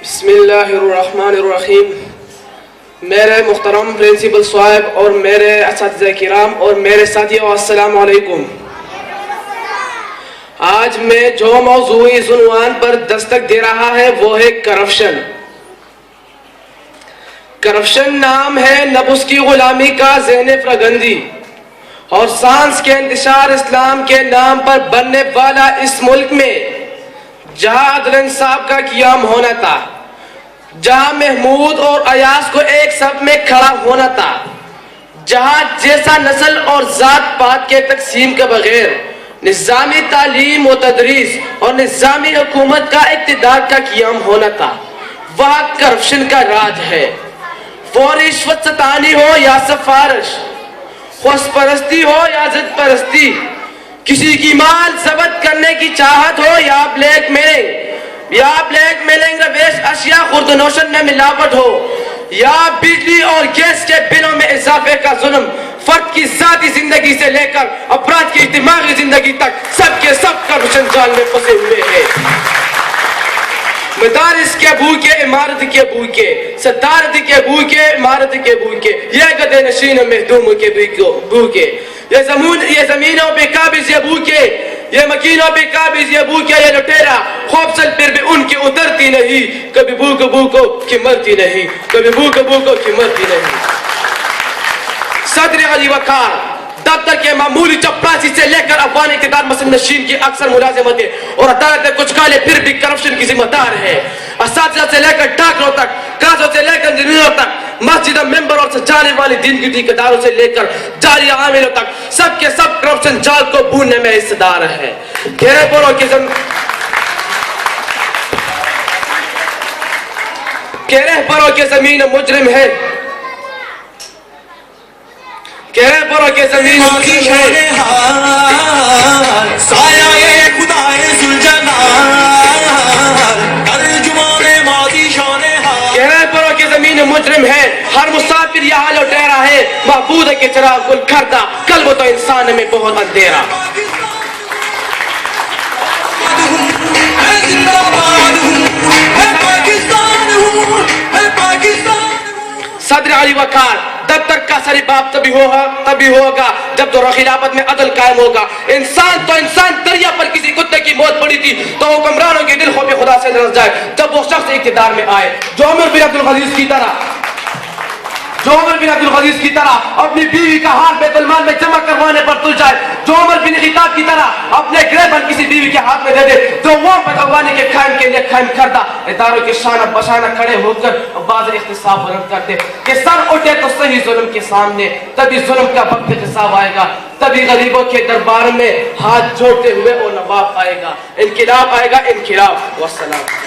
بسم اللہ الرحمن الرحیم. میرے محترم پرنسپل صاحب اور میرے اساتذہ کرام اور میرے ساتھیوں، السلام علیکم. آج میں جو موضوع اس عنوان پر دستک دے رہا ہے وہ ہے کرپشن. کرپشن نام ہے نفس کی غلامی کا، ذہن فرگندی اور سائنس کے انتشار اسلام کے نام پر بننے والا اس ملک میں جہاں عدل انصاف کا قیام ہونا تھا، جہاں محمود اور ایاز کو ایک صف میں کھڑا ہونا تھا، جہاں جیسا نسل اور ذات پات کے تقسیم کے بغیر نظامی تعلیم و تدریس اور نظامی حکومت کا اقتدار کا قیام ہونا تھا، وہاں کرپشن کا راج ہے. وہ رشوت ستانی ہو یا سفارش، خوش پرستی ہو یا ضد پرستی، کسی کی مال ضبط کرنے کی چاہت ہو یا بلیک میلنگ رویش اشیاء خرد و نوشن میں ملاوٹ ہو، یا بجلی اور گیس کے بلوں میں اضافے کا ظلم، فرد کی ذاتی زندگی سے لے کر افراد کی اجتماعی زندگی تک سب کے سب کرپشن جال میں پھنسے ہوئے ہیں. مدارس کے بھوکے، عمارت کے بھوکے، صدارت کے بھوکے، عمارت کے بھوکے، یہ گدے نشین محدوم کے بھوکے، یہ زمینوں پہ قابض یہ بھوکے، یہ مکینوں پہ قابض یہ بھوکے، یہ لٹیرا خوفزل پھر بھی ان کی اترتی نہیں، کبھی بھوکو کی مرتی نہیں، کبھی بھوکو کی مرتی نہیں. صدر علی وقار دفتر کے معمولی چپراسی سے لے کر افغان اقتدار مسلم نشین کی اکثر ملازمتیں اور عدالتیں کچھ کالے پھر بھی کرپشن کی ذمہ دار ہے. اساتذہ سے لے کر ڈاکٹروں تک، کازوں سے لے کر انجینئروں تک، مسجد ممبر اور سجانے والی دین کی ٹھیکیداروں سے لے کر جاری عاملوں تک سب کے سب کرپشن جال کو بھوننے میں حصہ دار ہے. گھیرے پروں کے زمین مجرم ہے، کہہ پرو کے زمین مجرم ہے، سایہ خدائے ذوالجلال ترجمان مادی شان حال. کہہ پرو کے زمین مجرم ہے، ہر مسافر یہاں لوٹیرا ہے، معبود کے چراغ گل کھڑتا، قلب تو انسان میں بہت اندھیرا. صدر علی وقار دفتر کا سری باپ تبھی ہوگا جب تو خلافت میں عدل قائم ہوگا. انسان دریا پر کسی کتے کی موت پڑی تھی تو حکمرانوں کے دل خوف خدا سے درس جائے جب وہ شخص اقتدار میں آئے جو عمر بن عبدالعزیز کی طرح اپنی بیوی کا ہاتھ بیت المال میں جمع کروانے پر تل جائے، جو عمر بن خطاب کی طرح اپنے گریبن کسی بیوی کے ہاتھ میں دے دے، جو وہ پکوانے کے قائم کے لیے قائم کردہ اداروں کے شانہ بشانہ کھڑے ہو کر بعض اختصاص بلند کرتے کہ سر اٹھے تو صحیح ظلم کے سامنے، تبھی ظلم کا وقت حساب آئے گا، تبھی غریبوں کے دربار میں ہاتھ جوڑتے ہوئے وہ نواب آئے گا، انقلاب آئے گا، انقلاب. والسلام.